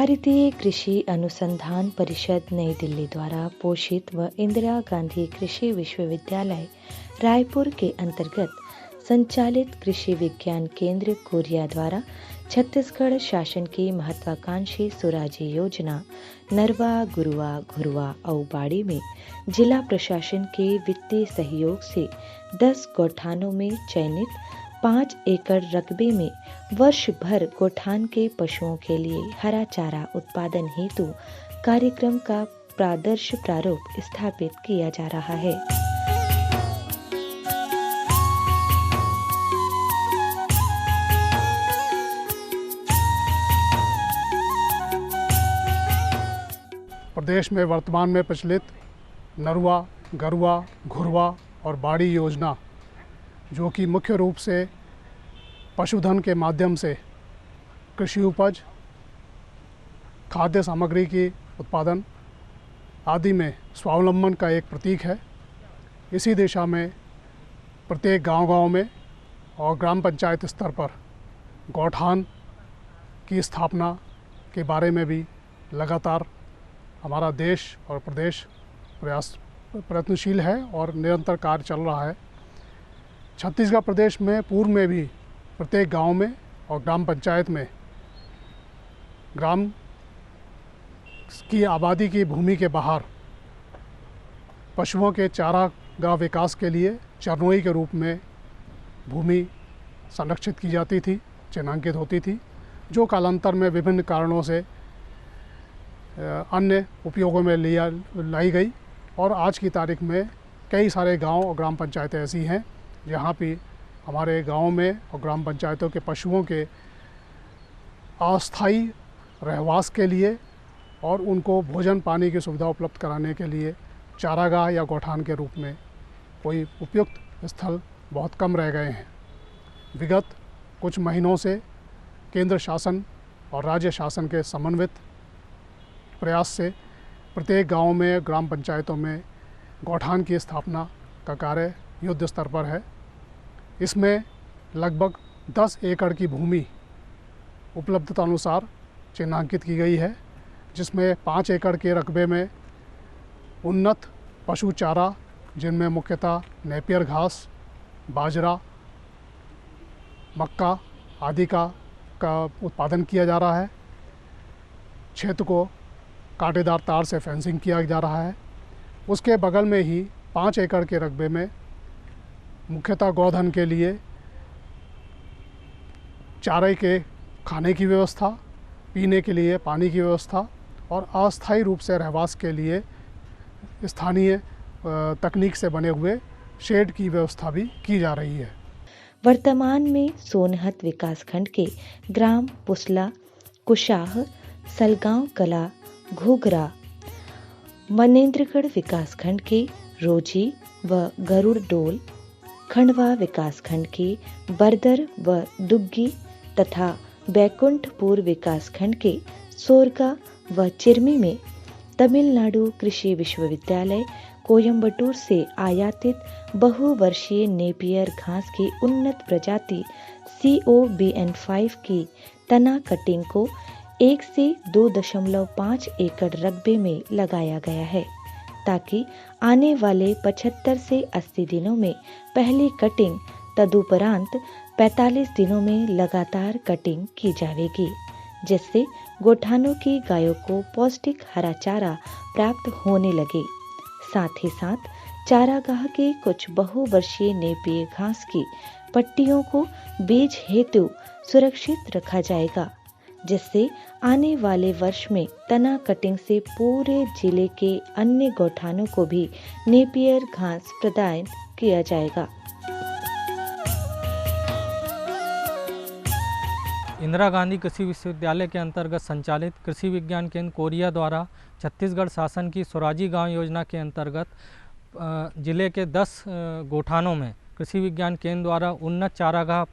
भारतीय कृषि अनुसंधान परिषद नई दिल्ली द्वारा पोषित व इंदिरा गांधी कृषि विश्वविद्यालय रायपुर के अंतर्गत संचालित कृषि विज्ञान केंद्र कोरिया द्वारा छत्तीसगढ़ शासन की महत्वाकांक्षी सुराजी योजना नरवा गुरुवा घुरवा और बाड़ी में जिला प्रशासन के वित्तीय सहयोग से 10 गौठानों में चयनित 5 एकड़ रकबे में वर्ष भर गौठान के पशुओं के लिए हरा चारा उत्पादन हेतु कार्यक्रम का प्रादर्श प्रारूप स्थापित किया जा रहा है। प्रदेश में वर्तमान में प्रचलित नरवा, गरुवा, घुरवा और बाड़ी योजना, जो कि मुख्य रूप से पशुधन के माध्यम से कृषि उपज, खाद्य सामग्री की उत्पादन आदि में स्वावलंबन का एक प्रतीक है। इसी दिशा में प्रत्येक गांव-गांव में और ग्राम पंचायत स्तर पर गौठान की स्थापना के बारे में भी लगातार हमारा देश और प्रदेश प्रयत्नशील है और निरंतर कार्य चल रहा है। छत्तीसगढ़ प्रदेश में पूर्व में भी प्रत्येक गांव में और ग्राम पंचायत में ग्राम की आबादी की भूमि के बाहर पशुओं के चारागाह विकास के लिए चरनोई के रूप में भूमि संरक्षित की जाती थी, चिन्हांकित होती थी, जो कालांतर में विभिन्न कारणों से अन्य उपयोगों में लाई गई और आज की तारीख में कई सारे गांव और ग्राम पंचायतें ऐसी हैं जहां पे हमारे गांव में और ग्राम पंचायतों के पशुओं के अस्थायी रहवास के लिए और उनको भोजन पानी की सुविधा उपलब्ध कराने के लिए चारागाह या गौठान के रूप में कोई उपयुक्त स्थल बहुत कम रह गए हैं। विगत कुछ महीनों से केंद्र शासन और राज्य शासन के समन्वित प्रयास से प्रत्येक गांव में, ग्राम पंचायतों में गौठान की स्थापना का कार्य युद्ध स्तर पर है। इसमें लगभग 10 एकड़ की भूमि उपलब्धता अनुसार चिन्हांकित की गई है, जिसमें 5 एकड़ के रकबे में उन्नत पशु चारा, जिनमें मुख्यतः नेपियर घास, बाजरा, मक्का आदि का उत्पादन किया जा रहा है। क्षेत्र को कांटेदार तार से फेंसिंग किया जा रहा है। उसके बगल में ही 5 एकड़ के रकबे में मुख्यतः गौधन के लिए चारे के खाने की व्यवस्था, पीने के लिए पानी की व्यवस्था और अस्थायी रूप से रहवास के लिए स्थानीय तकनीक से बने हुए शेड की व्यवस्था भी की जा रही है। वर्तमान में सोनहत विकासखंड के ग्राम पुसला, कुशाह, सलगांव कला, घुघरा, मनेन्द्रगढ़ विकासखंड के रोजी व गरुड़ डोल, खंडवा विकासखंड के बरदर व दुग्गी तथा बैकुंठपुर विकासखंड के सोरगा व चिरमी में तमिलनाडु कृषि विश्वविद्यालय कोयम्बटूर से आयातित बहुवर्षीय नेपियर घास की उन्नत प्रजाति COBN5 की तना कटिंग को 1 से 2.5 एकड़ रकबे में लगाया गया है, ताकि आने वाले 75 से 80 दिनों में पहली कटिंग, तदुपरांत 45 दिनों में लगातार कटिंग की जाएगी, जिससे गौठानों की गायों को पौष्टिक हरा चारा प्राप्त होने लगे। साथ ही साथ चारागाह के कुछ बहुवर्षीय नेपियर घास की पट्टियों को बीज हेतु सुरक्षित रखा जाएगा, जिससे आने वाले वर्ष में तना कटिंग से पूरे जिले के अन्य गौठानों को भी नेपियर घास प्रदान किया जाएगा। इंदिरा गांधी कृषि विश्वविद्यालय के अंतर्गत संचालित कृषि विज्ञान केंद्र कोरिया द्वारा छत्तीसगढ़ शासन की स्वराजी गांव योजना के अंतर्गत जिले के 10 गौठानों में कृषि विज्ञान केंद्र द्वारा उन्नत चारागाह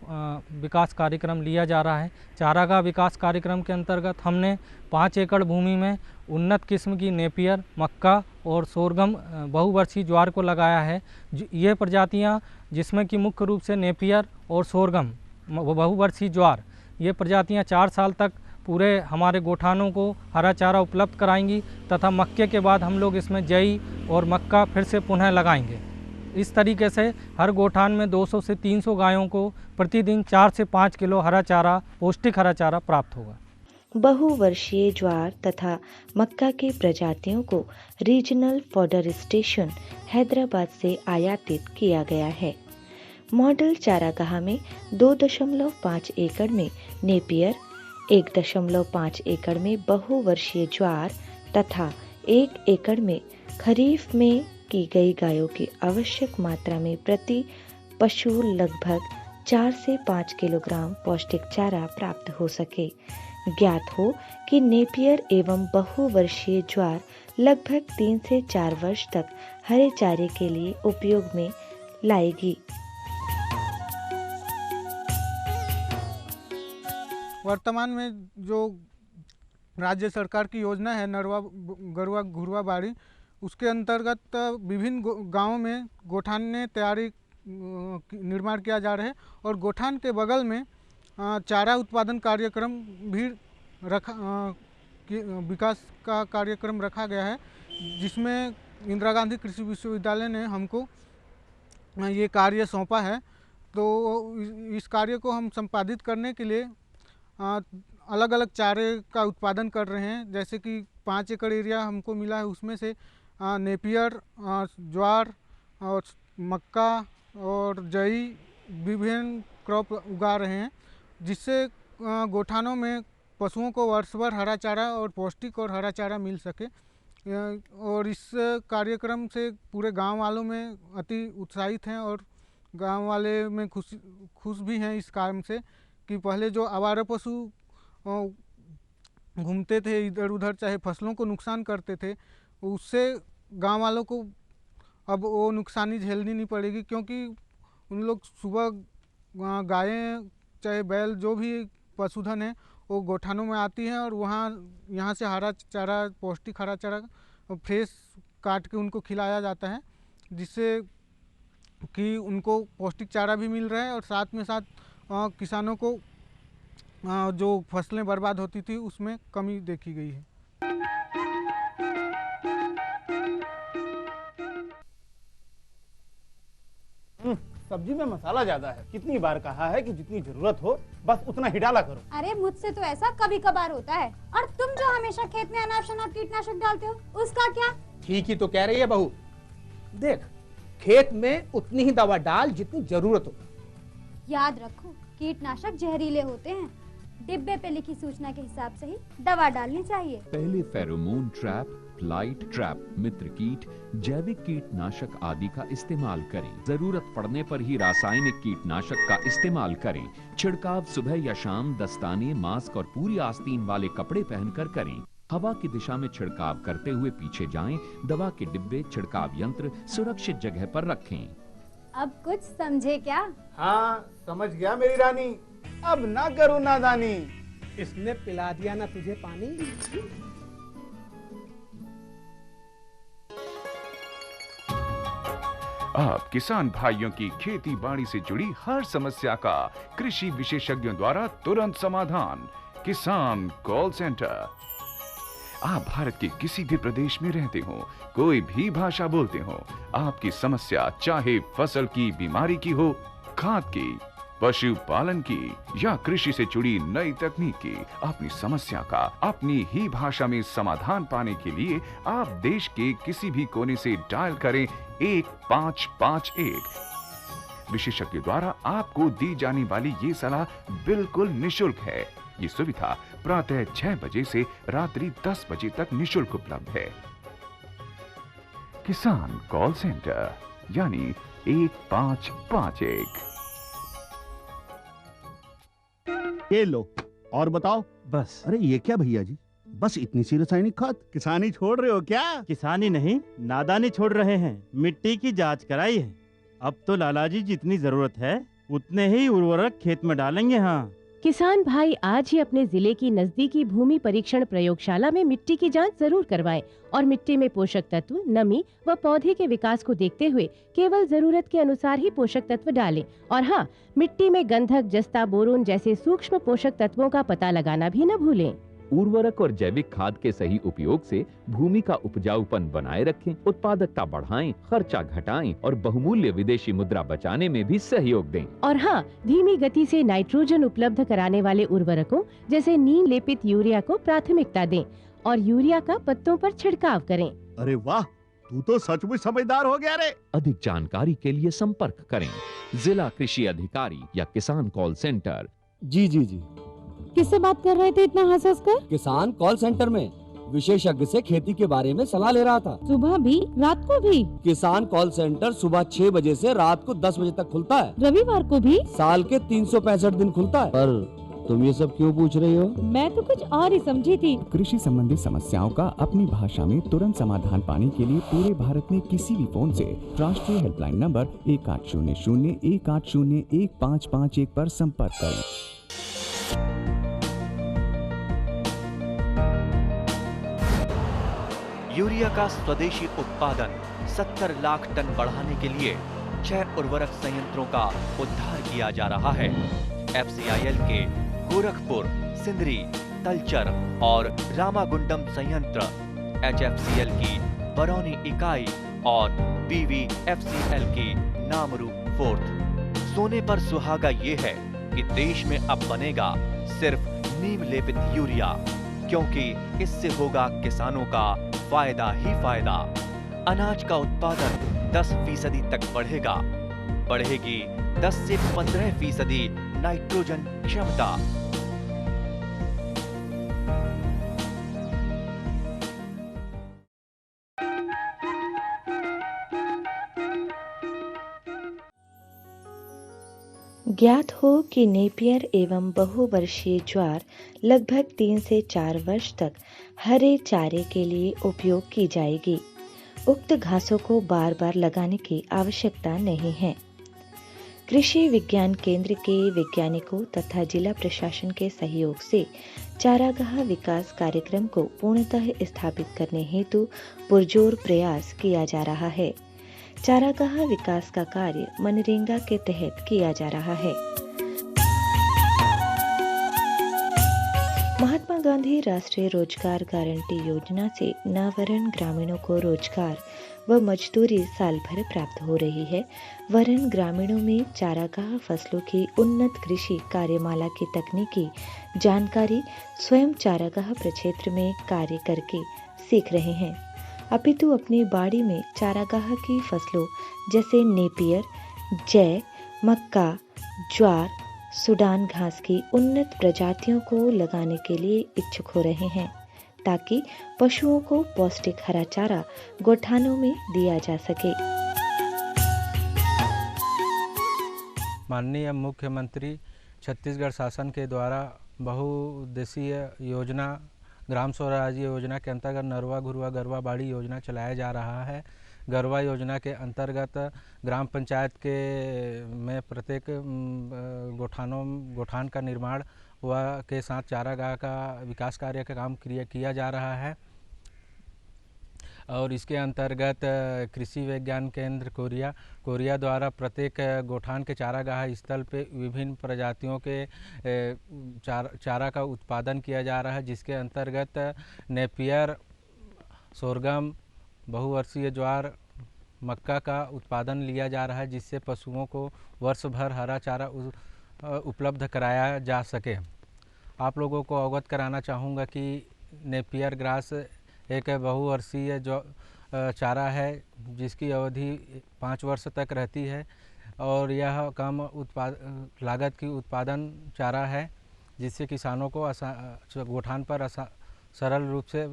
विकास कार्यक्रम लिया जा रहा है। चारागाह विकास कार्यक्रम के अंतर्गत हमने 5 एकड़ भूमि में उन्नत किस्म की नेपियर, मक्का और सोरगम बहुवर्षीय ज्वार को लगाया है। ये प्रजातियां, जिसमें कि मुख्य रूप से नेपियर और सोरगम बहुवर्षीय ज्वार, ये प्रजातियां 4 साल तक पूरे हमारे गोठानों को हरा चारा उपलब्ध कराएंगी तथा मक्के के बाद हम लोग इसमें जई और मक्का फिर से पुनः लगाएंगे। इस तरीके से हर गोठान में 200 से 300 गायों को प्रतिदिन 4 से 5 किलो हरा चारा, पौष्टिक हरा चारा प्राप्त होगा। बहुवर्षीय ज्वार तथा मक्का की प्रजातियों को रीजनल फॉडर स्टेशन हैदराबाद से आयातित किया गया है। मॉडल चारागाह में 2.5 एकड़ में नेपियर, 1.5 एकड़ में बहुवर्षीय ज्वार तथा 1 एकड़ में खरीफ में की गई गायों की आवश्यक मात्रा में प्रति पशु लगभग 4 से 5 किलोग्राम पौष्टिक चारा प्राप्त हो सके। ज्ञात हो कि नेपियर एवं बहुवर्षीय ज्वार लगभग 3 से 4 वर्ष तक हरे चारे के लिए उपयोग में लाएगी। वर्तमान में जो राज्य सरकार की योजना है नरवा गरुआ घुरवा बाड़ी, उसके अंतर्गत विभिन्न गांवों में गोठान तैयारी निर्माण किया जा रहा है और गोठान के बगल में चारा उत्पादन कार्यक्रम भी विकास का कार्यक्रम रखा गया है, जिसमें इंदिरा गांधी कृषि विश्वविद्यालय ने हमको ये कार्य सौंपा है। तो इस कार्य को हम संपादित करने के लिए अलग अलग चारे का उत्पादन कर रहे हैं। जैसे कि 5 एकड़ एरिया हमको मिला है, उसमें से नेपियर, ज्वार और मक्का और जई विभिन्न क्रॉप उगा रहे हैं, जिससे गोठानों में पशुओं को वर्ष भर हरा चारा और पौष्टिक और हरा चारा मिल सके। और इस कार्यक्रम से पूरे गांव वालों में अति उत्साहित हैं और गांव वाले में खुश भी हैं इस काम से कि पहले जो आवारा पशु घूमते थे इधर उधर, चाहे फसलों को नुकसान करते थे, उससे गांव वालों को अब वो नुकसानी झेलनी नहीं पड़ेगी, क्योंकि उन लोग सुबह गायें चाहे बैल जो भी पशुधन है वो गोठानों में आती हैं और यहाँ से हरा चारा, पौष्टिक हरा चारा फ्रेश काट के उनको खिलाया जाता है, जिससे कि उनको पौष्टिक चारा भी मिल रहा है और साथ में साथ किसानों को जो फसलें बर्बाद होती थी उसमें कमी देखी गई है। सब्जी में मसाला ज्यादा है। कितनी बार कहा है कि जितनी जरूरत हो बस उतना ही डाला करो। अरे मुझसे तो ऐसा कभी कभार होता है। और तुम जो हमेशा खेत में अनाप शनाप कीटनाशक डालते हो, उसका क्या? ठीक ही तो कह रही है बहू। देख, खेत में उतनी ही दवा डाल जितनी जरूरत हो। याद रखो, कीटनाशक जहरीले होते हैं। डिब्बे पे लिखी सूचना के हिसाब से ही दवा डालनी चाहिए। पहले फेरोमोन ट्रैप, फ्लाइट ट्रैप, मित्र कीट, जैविक कीटनाशक आदि का इस्तेमाल करें। जरूरत पड़ने पर ही रासायनिक कीटनाशक का इस्तेमाल करें। छिड़काव सुबह या शाम दस्ताने, मास्क और पूरी आस्तीन वाले कपड़े पहनकर करें। हवा की दिशा में छिड़काव करते हुए पीछे जाएं। दवा के डिब्बे, छिड़काव यंत्र सुरक्षित जगह पर रखें। अब कुछ समझे क्या? हाँ, समझ गया मेरी रानी। अब ना करो नादानी। इसने पिला दिया ना तुझे पानी। आप किसान भाइयों की खेती बाड़ी से जुड़ी हर समस्या का कृषि विशेषज्ञों द्वारा तुरंत समाधान। किसान कॉल सेंटर। आप भारत के किसी भी प्रदेश में रहते हो, कोई भी भाषा बोलते हो, आपकी समस्या चाहे फसल की बीमारी की हो, खाद की, पशुपालन की या कृषि से जुड़ी नई तकनीक की, अपनी समस्या का अपनी ही भाषा में समाधान पाने के लिए आप देश के किसी भी कोने से डायल करें 1551। विशेषज्ञ द्वारा आपको दी जाने वाली ये सलाह बिल्कुल निशुल्क है। ये सुविधा प्रातः 6 बजे से रात्रि 10 बजे तक निशुल्क उपलब्ध है। किसान कॉल सेंटर यानी 1551। ये लो और बताओ। बस। अरे ये क्या भैया जी, बस इतनी सी रासायनिक खाद? किसानी छोड़ रहे हो क्या? किसानी नहीं, नादानी छोड़ रहे हैं। मिट्टी की जांच कराई है। अब तो लाला जी जितनी जरूरत है उतने ही उर्वरक खेत में डालेंगे। हाँ, किसान भाई आज ही अपने जिले की नजदीकी भूमि परीक्षण प्रयोगशाला में मिट्टी की जांच जरूर करवाएं और मिट्टी में पोषक तत्व, नमी व पौधे के विकास को देखते हुए केवल जरूरत के अनुसार ही पोषक तत्व डालें। और हाँ, मिट्टी में गंधक, जस्ता, बोरोन जैसे सूक्ष्म पोषक तत्वों का पता लगाना भी न भूलें। उर्वरक और जैविक खाद के सही उपयोग से भूमि का उपजाऊपन बनाए रखें, उत्पादकता बढ़ाएं, खर्चा घटाएं और बहुमूल्य विदेशी मुद्रा बचाने में भी सहयोग दें। और हाँ, धीमी गति से नाइट्रोजन उपलब्ध कराने वाले उर्वरकों जैसे नीम लेपित यूरिया को प्राथमिकता दें और यूरिया का पत्तों पर छिड़काव करें। अरे वाह, तू तो सचमुच समझदार हो गया रे। अधिक जानकारी के लिए संपर्क करें जिला कृषि अधिकारी या किसान कॉल सेंटर। जी। किससे बात कर रहे थे इतना हंस हंस कर? किसान कॉल सेंटर में विशेषज्ञ से खेती के बारे में सलाह ले रहा था। सुबह भी, रात को भी? किसान कॉल सेंटर सुबह 6 बजे से रात को 10 बजे तक खुलता है। रविवार को भी? साल के 365 दिन खुलता है। पर तुम ये सब क्यों पूछ रही हो? मैं तो कुछ और ही समझी थी। कृषि संबंधी समस्याओं का अपनी भाषा में तुरंत समाधान पाने के लिए पूरे भारत में किसी भी फोन से राष्ट्रीय हेल्पलाइन नंबर 1800-180-1551 पर संपर्क करें। यूरिया का स्वदेशी उत्पादन 70 लाख टन बढ़ाने के लिए 6 उर्वरक संयंत्रों का उद्धार किया जा रहा है। FCIL के गोरखपुर, सिंदरी, तलचर और रामागुंडम संयंत्र, HFCL की बरौनी इकाई और BVFCL की नामरू फोर्थ। सोने पर सुहागा ये है कि देश में अब बनेगा सिर्फ नीम लेपित यूरिया, क्योंकि इससे होगा किसानों का फायदा ही फायदा। अनाज का उत्पादन 10% तक बढ़ेगी 10 से 15% नाइट्रोजन क्षमता। ज्ञात हो कि नेपियर एवं बहुवर्षीय ज्वार लगभग 3 से 4 वर्ष तक हरे चारे के लिए उपयोग की जाएगी। उक्त घासों को बार बार लगाने की आवश्यकता नहीं है। कृषि विज्ञान केंद्र के वैज्ञानिकों तथा जिला प्रशासन के सहयोग से चारागाह विकास कार्यक्रम को पूर्णतः स्थापित करने हेतु पुरजोर प्रयास किया जा रहा है। चारागाह विकास का कार्य मनरेगा के तहत किया जा रहा है। महात्मा गांधी राष्ट्रीय रोजगार गारंटी योजना से नवरण ग्रामीणों को रोजगार व मजदूरी साल भर प्राप्त हो रही है। वरण ग्रामीणों में चारागाह फसलों की उन्नत कृषि कार्यमाला की तकनीकी जानकारी स्वयं चारागाह प्रक्षेत्र में कार्य करके सीख रहे हैं, अपितु अपनी बाड़ी में चारागाह की फसलों जैसे नेपियर, जय, मक्का, ज्वार, सूडान घास की उन्नत प्रजातियों को लगाने के लिए इच्छुक हो रहे हैं, ताकि पशुओं को पौष्टिक हरा चारा गोठानों में दिया जा सके। माननीय मुख्यमंत्री छत्तीसगढ़ शासन के द्वारा बहुउद्देशीय योजना ग्राम स्वराज योजना के अंतर्गत नरवा, घुरवा, गरवा, बाड़ी योजना चलाया जा रहा है। गरवा योजना के अंतर्गत ग्राम पंचायत के में प्रत्येक गोठान का निर्माण व के साथ चारागाह का विकास कार्य का काम किया जा रहा है। और इसके अंतर्गत कृषि विज्ञान केंद्र कोरिया द्वारा प्रत्येक गोठान के चारागाह स्थल पे विभिन्न प्रजातियों के चारा का उत्पादन किया जा रहा है, जिसके अंतर्गत नेपियर, सोरगम, बहुवर्षीय ज्वार, मक्का का उत्पादन लिया जा रहा है, जिससे पशुओं को वर्ष भर हरा चारा उपलब्ध कराया जा सके। आप लोगों को अवगत कराना चाहूँगा कि नेपियर ग्रास एक बहुवर्षीय जो चारा है, जिसकी अवधि 5 वर्ष तक रहती है और यह कम लागत की उत्पादन चारा है, जिससे किसानों को गोठान पर सरल रूप से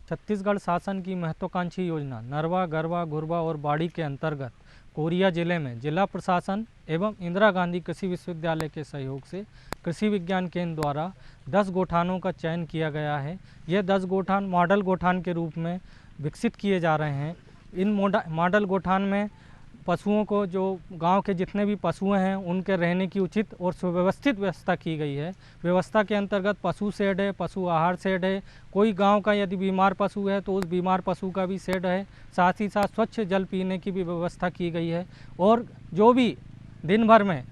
छत्तीसगढ़ शासन की महत्वाकांक्षी योजना नरवा, गरवा, घुरवा और बाड़ी के अंतर्गत कोरिया जिले में जिला प्रशासन एवं इंदिरा गांधी कृषि विश्वविद्यालय के सहयोग से कृषि विज्ञान केंद्र द्वारा 10 गोठानों का चयन किया गया है। यह 10 गोठान मॉडल गोठान के रूप में विकसित किए जा रहे हैं। इन मॉडल गोठान में पशुओं को, जो गांव के जितने भी पशु हैं उनके रहने की उचित और सुव्यवस्थित व्यवस्था की गई है। व्यवस्था के अंतर्गत पशु शेड है, पशु आहार शेड है, कोई गांव का यदि बीमार पशु है तो उस बीमार पशु का भी शेड है, साथ ही साथ स्वच्छ जल पीने की भी व्यवस्था की गई है। और जो भी दिन भर में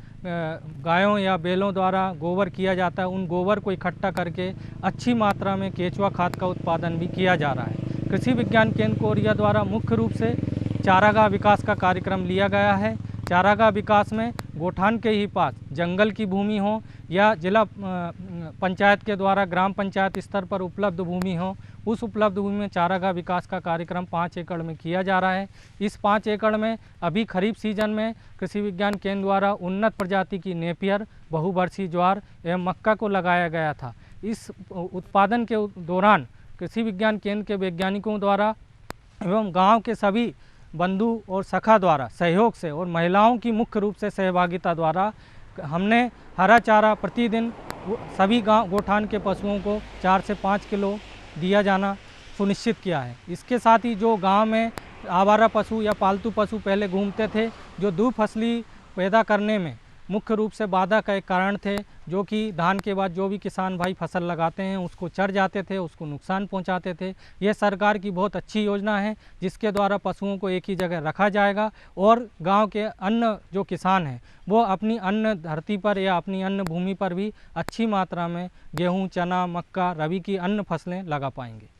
गायों या बैलों द्वारा गोबर किया जाता है, उन गोबर को इकट्ठा करके अच्छी मात्रा में केचुआ खाद का उत्पादन भी किया जा रहा है। कृषि विज्ञान केंद्र कोरिया द्वारा मुख्य रूप से चारागाह विकास का कार्यक्रम लिया गया है। चारागाह विकास में गोठान के ही पास जंगल की भूमि हो या जिला पंचायत के द्वारा ग्राम पंचायत स्तर पर उपलब्ध भूमि हो, उस उपलब्ध भूमि में चारागाह विकास का कार्यक्रम 5 एकड़ में किया जा रहा है। इस 5 एकड़ में अभी खरीफ सीजन में कृषि विज्ञान केंद्र द्वारा उन्नत प्रजाति की नेपियर, बहुवर्षीय ज्वार एवं मक्का को लगाया गया था। इस उत्पादन के दौरान कृषि विज्ञान केंद्र के वैज्ञानिकों द्वारा एवं गाँव के सभी बंधु और सखा द्वारा सहयोग से और महिलाओं की मुख्य रूप से सहभागिता द्वारा हमने हरा चारा प्रतिदिन सभी गांव गोठान के पशुओं को 4 से 5 किलो दिया जाना सुनिश्चित किया है। इसके साथ ही जो गांव में आवारा पशु या पालतू पशु पहले घूमते थे, जो द्विफसली पैदा करने में मुख्य रूप से बाधा का एक कारण थे, जो कि धान के बाद जो भी किसान भाई फसल लगाते हैं उसको चढ़ जाते थे, उसको नुकसान पहुंचाते थे। यह सरकार की बहुत अच्छी योजना है जिसके द्वारा पशुओं को एक ही जगह रखा जाएगा और गांव के अन्य जो किसान हैं वो अपनी अन्न धरती पर या अपनी अन्न भूमि पर भी अच्छी मात्रा में गेहूँ, चना, मक्का, रबी की अन्य फसलें लगा पाएंगे।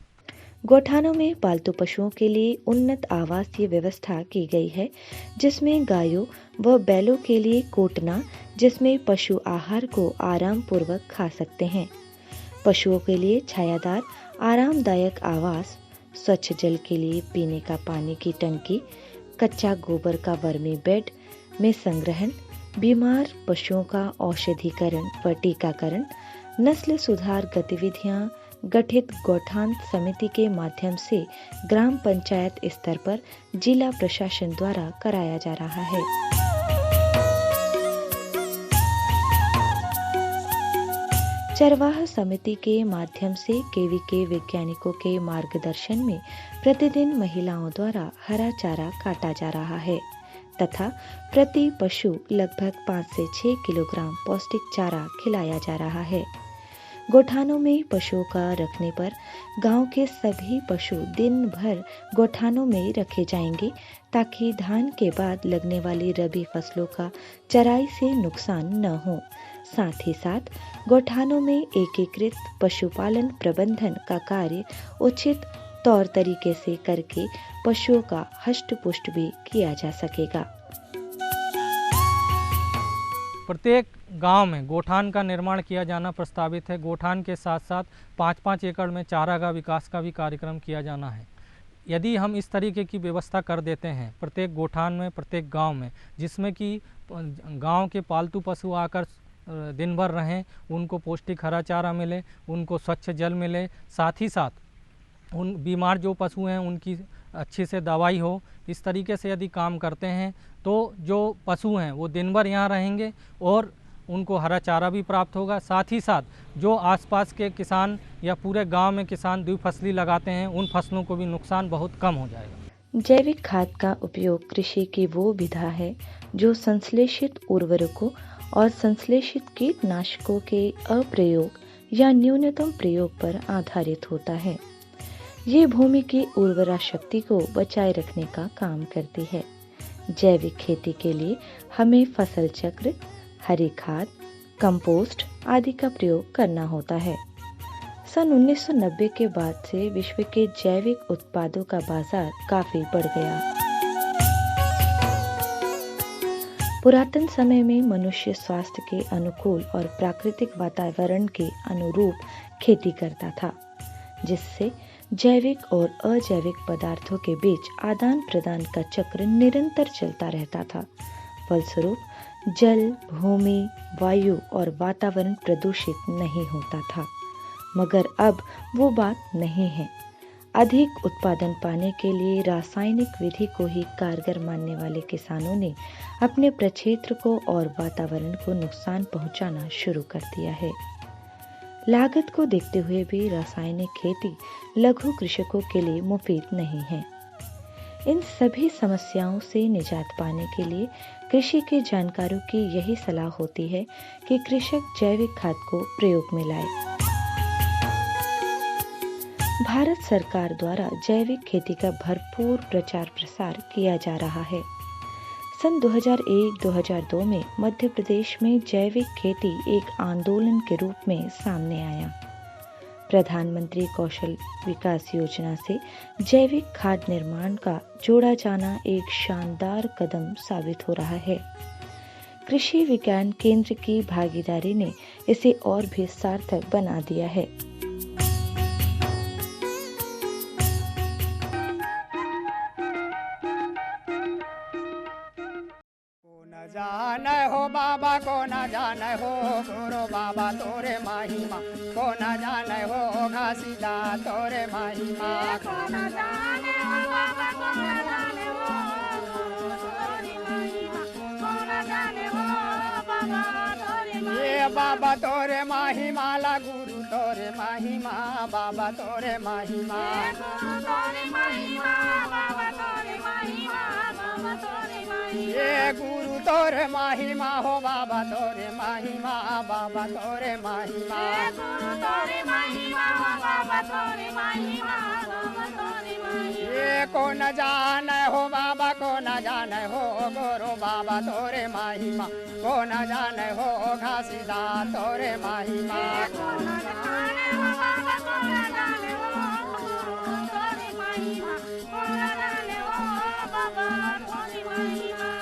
गोठानों में पालतू पशुओं के लिए उन्नत आवासीय व्यवस्था की गई है, जिसमें गायों व बैलों के लिए कोटना, जिसमें पशु आहार को आराम पूर्वक खा सकते हैं। पशुओं के लिए छायादार आरामदायक आवास, स्वच्छ जल के लिए पीने का पानी की टंकी, कच्चा गोबर का वर्मी बेड में संग्रहण, बीमार पशुओं का औषधीकरण व टीकाकरण, नस्ल सुधार गतिविधियां गठित गौठान समिति के माध्यम से ग्राम पंचायत स्तर पर जिला प्रशासन द्वारा कराया जा रहा है। चरवाह समिति के माध्यम से केवीके वैज्ञानिकों के मार्गदर्शन में प्रतिदिन महिलाओं द्वारा हरा चारा काटा जा रहा है तथा प्रति पशु लगभग 5 से 6 किलोग्राम पौष्टिक चारा खिलाया जा रहा है। गोठानों में पशुओं का रखने पर गांव के सभी पशु दिन भर गोठानों में रखे जाएंगे ताकि धान के बाद लगने वाली रबी फसलों का चराई से नुकसान न हो। साथ ही साथ गोठानों में एकीकृत पशुपालन प्रबंधन का कार्य उचित तौर तरीके से करके पशुओं का हष्ट-पुष्ट भी किया जा सकेगा। प्रत्येक गांव में गोठान का निर्माण किया जाना प्रस्तावित है। गोठान के साथ साथ 5-5 एकड़ में चारागाह विकास का भी कार्यक्रम किया जाना है। यदि हम इस तरीके की व्यवस्था कर देते हैं प्रत्येक गोठान में, प्रत्येक गांव में, जिसमें कि गांव के पालतू पशु आकर दिन भर रहें, उनको पौष्टिक हरा चारा मिले, उनको स्वच्छ जल मिले, साथ ही साथ उन बीमार जो पशु हैं उनकी अच्छी से दवाई हो, इस तरीके से यदि काम करते हैं तो जो पशु हैं वो दिन भर यहाँ रहेंगे और उनको हरा चारा भी प्राप्त होगा। साथ ही साथ जो आसपास के किसान या पूरे गांव में किसान द्विफसली लगाते हैं उन फसलों को भी नुकसान बहुत कम हो जाएगा। जैविक खाद का उपयोग कृषि की वो विधा है जो संश्लेषित उर्वरकों और संश्लेषित कीटनाशकों के अप्रयोग या न्यूनतम प्रयोग पर आधारित होता है। ये भूमि की उर्वरा शक्ति को बचाए रखने का काम करती है। जैविक खेती के लिए हमें फसल चक्र, हरी खाद, कंपोस्ट आदि का प्रयोग करना होता है। सन 1990 के बाद से विश्व के जैविक उत्पादों का बाजार काफी बढ़ गया। पुरातन समय में मनुष्य स्वास्थ्य के अनुकूल और प्राकृतिक वातावरण के अनुरूप खेती करता था, जिससे जैविक और अजैविक पदार्थों के बीच आदान प्रदान का चक्र निरंतर चलता रहता था। फलस्वरूप जल, भूमि, वायु और वातावरण प्रदूषित नहीं होता था। मगर अब वो बात नहीं है। अधिक उत्पादन पाने के लिए रासायनिक विधि को ही कारगर मानने वाले किसानों ने अपने प्रक्षेत्र को और वातावरण को नुकसान पहुंचाना शुरू कर दिया है। लागत को देखते हुए भी रासायनिक खेती लघु कृषकों के लिए मुफीद नहीं है। इन सभी समस्याओं से निजात पाने के लिए कृषि के जानकारों की यही सलाह होती है कि कृषक जैविक खाद को प्रयोग में लाए। भारत सरकार द्वारा जैविक खेती का भरपूर प्रचार प्रसार किया जा रहा है। सन 2001-2002 में मध्य प्रदेश में जैविक खेती एक आंदोलन के रूप में सामने आया। प्रधानमंत्री कौशल विकास योजना से जैविक खाद निर्माण का जोड़ा जाना एक शानदार कदम साबित हो रहा है। कृषि विज्ञान केंद्र की भागीदारी ने इसे और भी सार्थक बना दिया है। जान हो बाबा को न जान हो गुरु बाबा तोरे महिमा को न जान हो घासीदा तोरे महिमा को न जान हो बाबा को न जान हो तोरे महिमा को न जान हो बाबा तोरे महिमा ये बाबा तोरे महिमा ला गुरु तोरे महिमा बाबा तोरे महिमा गुरु तोरे महिमा बाबा तोरे महिमा बाबा तोरे महिमा ये गुरु तोरे महिमा हो बाबा तोरे महिमा बाबा तोरे महिमा गुरु तोरे महिमा हो बाबा तोरे महिमा बाबा तोरे महिमा ये को न जान हो बाबा को न जान हो गुरु बाबा तोरे महिमा को न जान हो घासीदा तोरे महिमा को न जान हो बाबा को न जान हो तोरे महिमा को न जान हो बाबा तोरे महिमा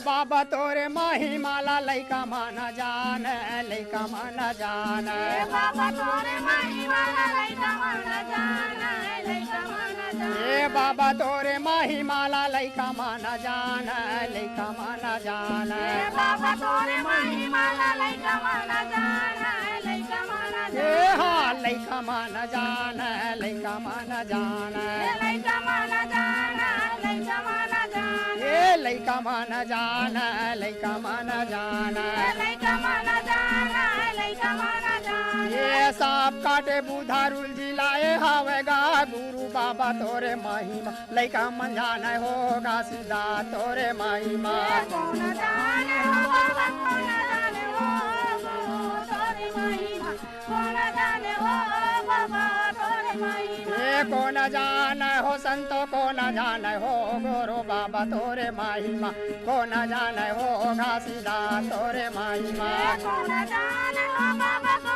बाबा तोरे महिमाला लैका माना जान लैका माना जान बाबा तोरे महिमाला लैका माना जान लैका माना जान बाबा तोरे महिमाला लैका माना जान लैका माना जान बाबा तोरे महिमाला लैका माना जान लैका माना जान हाँ लैका माना जान लैका माना जान लैका माना जान लैका माना जान लैका माना जान लैका माना जान लैका माना जान लैका माना जान ये सांप काटे बुधारुल जिलाए हवेगा गुरु बाबा तोरे महिमा लैका मन जान होगा सीधा तोरे महिमा कौन जान हो बाबा कौन जान हो तोरे महिमा कौन जान हो बाबा तोरे महिमा ये कौन जान हो संतो को न जान हो गुरु बाबा तोरे महिमा को न जान हो घासीदा तोरे महिमा को न जान हो बाबा को